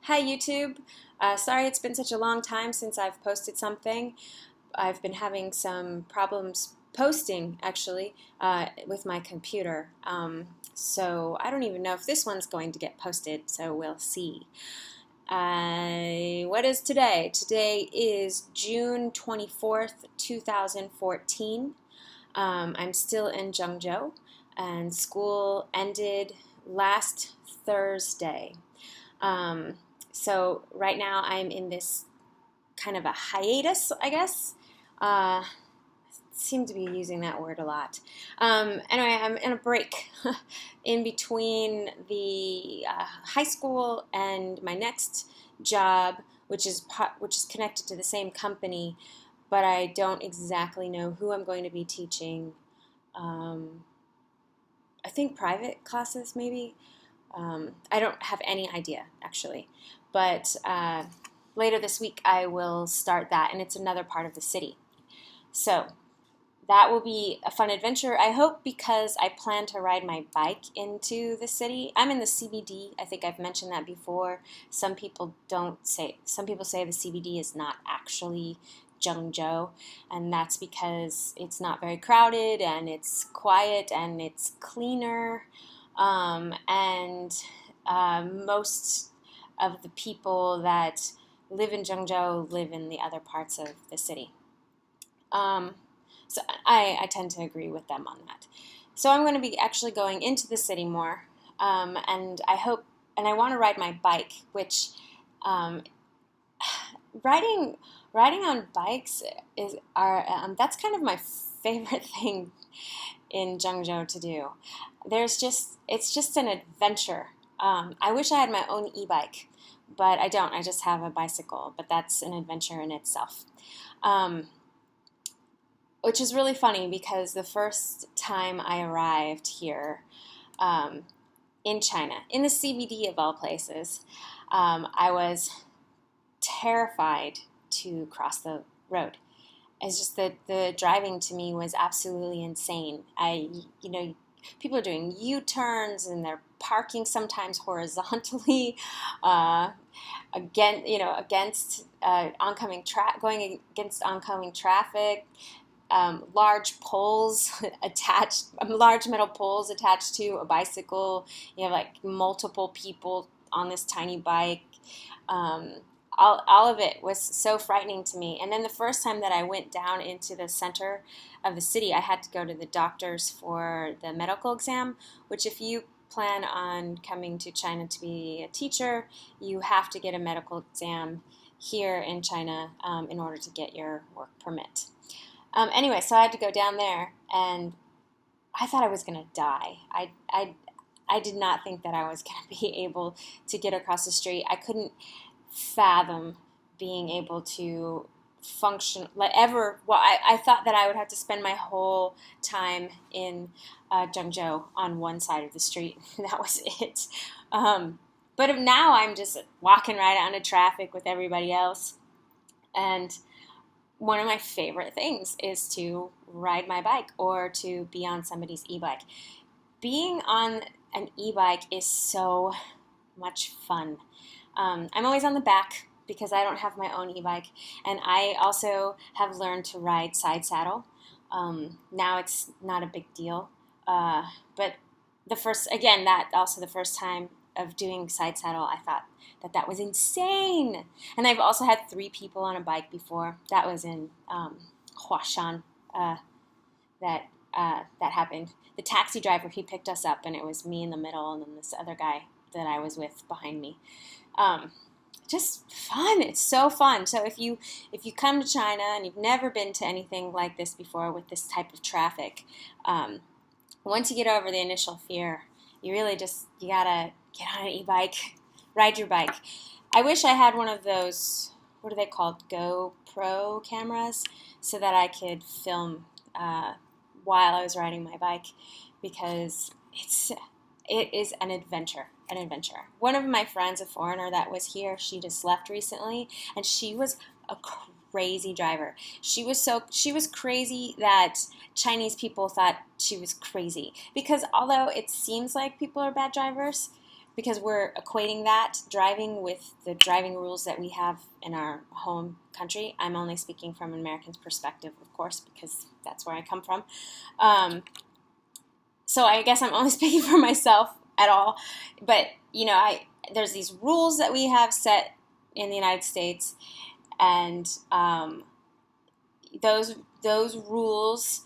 Hi YouTube. Sorry it's been such a long time since I've posted something. I've been having some problems posting actually with my computer. So I don't even know if this one's going to get posted, so we'll see. What is today? Today is June 24th, 2014. I'm still in Zhengzhou, and school ended last Thursday. Um, so right now I'm in this kind of a hiatus, I guess. Uh, Seem to be using that word a lot. Anyway, I'm in a break in between the high school and my next job, which is connected to the same company, but I don't exactly know who I'm going to be teaching. Um, I think private classes, maybe. I don't have any idea, actually. But later this week, I will start that, and it's another part of the city. So that will be a fun adventure, I hope, because I plan to ride my bike into the city. I'm in the CBD. I think I've mentioned that before. Some people say the CBD is not actually Zhengzhou, and that's because it's not very crowded and it's quiet and it's cleaner. And most of the people that live in Zhengzhou live in the other parts of the city. So I tend to agree with them on that. So I'm going to be actually going into the city more, and I want to ride my bike, which um, riding on bikes that's kind of my favorite thing in Zhengzhou to do. It's just an adventure. I wish I had my own e-bike, but I don't. I just have a bicycle, but that's an adventure in itself. Which is really funny because the first time I arrived here in China, in the CBD of all places, I was terrified to cross the road. It's just that the driving to me was absolutely insane. People are doing U-turns and they're parking sometimes horizontally, going against oncoming traffic. Large large metal poles attached to a bicycle. You have like multiple people on this tiny bike. All of it was so frightening to me. And then the first time that I went down into the center of the city, I had to go to the doctors for the medical exam, which if you plan on coming to China to be a teacher, you have to get a medical exam here in China in order to get your work permit. Anyway, so I had to go down there, and I thought I was going to die. I did not think that I was going to be able to get across the street. I couldn't fathom being able to function ever. Well, I thought that I would have to spend my whole time in Zhengzhou on one side of the street. That was it. But now I'm just walking right out into traffic with everybody else, and one of my favorite things is to ride my bike or to be on somebody's e-bike. Being on an e-bike is so much fun. I'm always on the back because I don't have my own e-bike, and I also have learned to ride side saddle. Now it's not a big deal, but the first time of doing side saddle, I thought that was insane. And I've also had 3 people on a bike before. That was in Huashan. That happened. The taxi driver, he picked us up, and it was me in the middle, and then this other guy that I was with behind me. Just fun. It's so fun. So if you come to China and you've never been to anything like this before with this type of traffic, once you get over the initial fear, you gotta get on an e-bike, ride your bike. I wish I had one of those, what are they called, GoPro cameras, so that I could film while I was riding my bike, because it is an adventure. One of my friends, a foreigner that was here, she just left recently, and she was a crazy driver. She was crazy that Chinese people thought she was crazy, because although it seems like people are bad drivers, because we're equating that driving with the driving rules that we have in our home country. I'm only speaking from an American's perspective, of course, because that's where I come from. So I guess I'm only speaking for myself at all. But, there's these rules that we have set in the United States, and those rules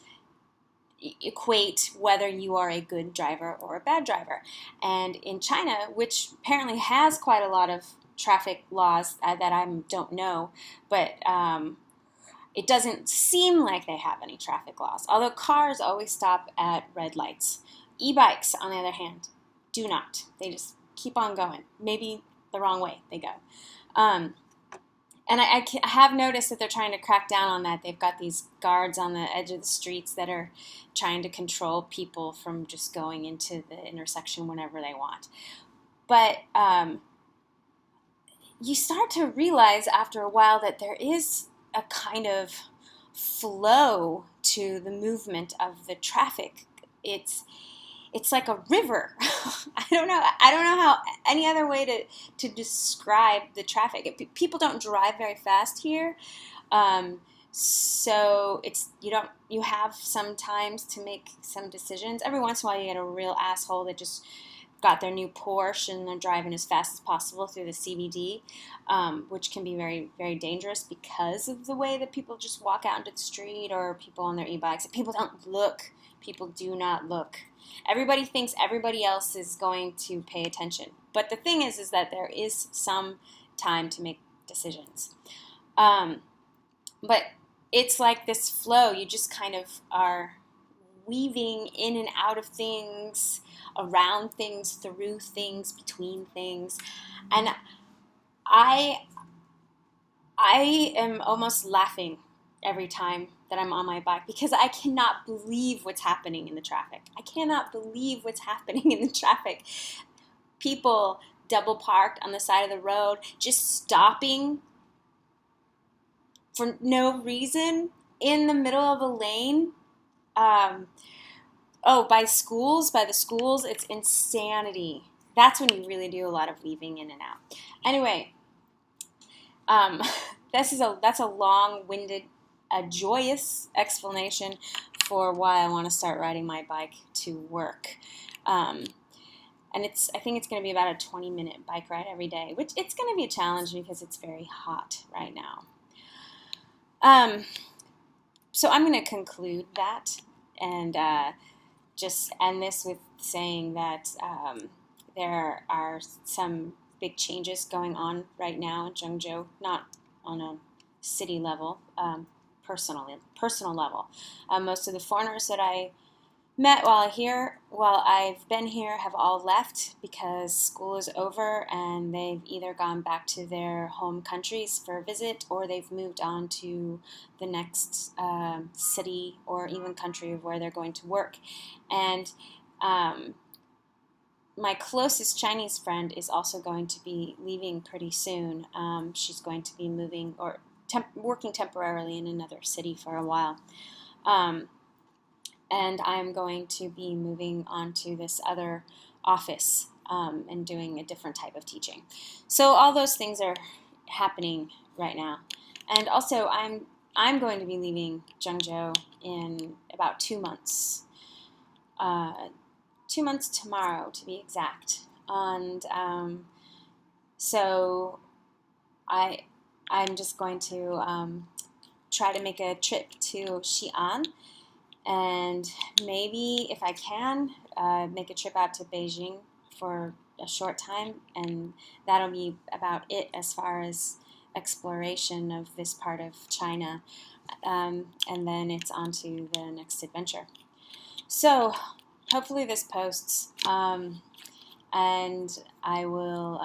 equate whether you are a good driver or a bad driver. And in China, which apparently has quite a lot of traffic laws that I don't know, but it doesn't seem like they have any traffic laws, although cars always stop at red lights. E-bikes, on the other hand, do not. They just keep on going. Maybe the wrong way they go. And I have noticed that they're trying to crack down on that. They've got these guards on the edge of the streets that are trying to control people from just going into the intersection whenever they want. But you start to realize after a while that there is a kind of flow to the movement of the traffic. It's like a river. I don't know how any other way to describe the traffic. People don't drive very fast here, so you have some times to make some decisions. Every once in a while, you get a real asshole that just got their new Porsche and they're driving as fast as possible through the CBD, which can be very, very dangerous because of the way that people just walk out into the street, or people on their e-bikes. People don't look. People do not look. Everybody thinks everybody else is going to pay attention. But the thing is that there is some time to make decisions. But it's like this flow. You just kind of are weaving in and out of things, around things, through things, between things. And I am almost laughing every time that I'm on my bike, because I cannot believe what's happening in the traffic. I cannot believe what's happening in the traffic. People double parked on the side of the road, just stopping for no reason in the middle of a lane. By the schools, it's insanity. That's when you really do a lot of weaving in and out. Anyway, that's a long-winded, a joyous explanation for why I want to start riding my bike to work. And I think it's going to be about a 20-minute bike ride every day, which it's going to be a challenge because it's very hot right now. So I'm going to conclude that and just end this with saying that there are some big changes going on right now in Zhengzhou, not on a city level, personal level. Most of the foreigners that I met while I've been here have all left because school is over and they've either gone back to their home countries for a visit, or they've moved on to the next city or even country of where they're going to work. And my closest Chinese friend is also going to be leaving pretty soon. She's going to be moving or working temporarily in another city for a while. And I'm going to be moving on to this other office and doing a different type of teaching. So all those things are happening right now. And also I'm going to be leaving Zhengzhou in about 2 months. 2 months tomorrow, to be exact. And so I'm just going to try to make a trip to Xi'an, and maybe if I can, make a trip out to Beijing for a short time, and that'll be about it as far as exploration of this part of China, and then it's on to the next adventure. So hopefully this posts, and I will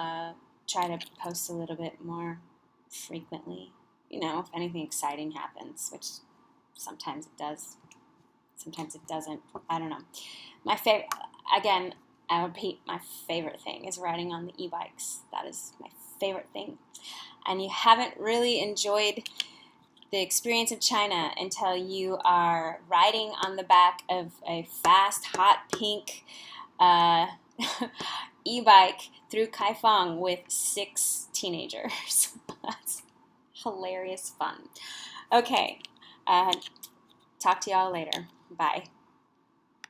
try to post a little bit more frequently, if anything exciting happens, which sometimes it does, sometimes it doesn't. I don't know. Again, I repeat, my favorite thing is riding on the e-bikes. That is my favorite thing. And you haven't really enjoyed the experience of China until you are riding on the back of a fast, hot, pink e-bike through Kaifeng with 6 teenagers. That's hilarious fun. Okay, talk to y'all later. Bye.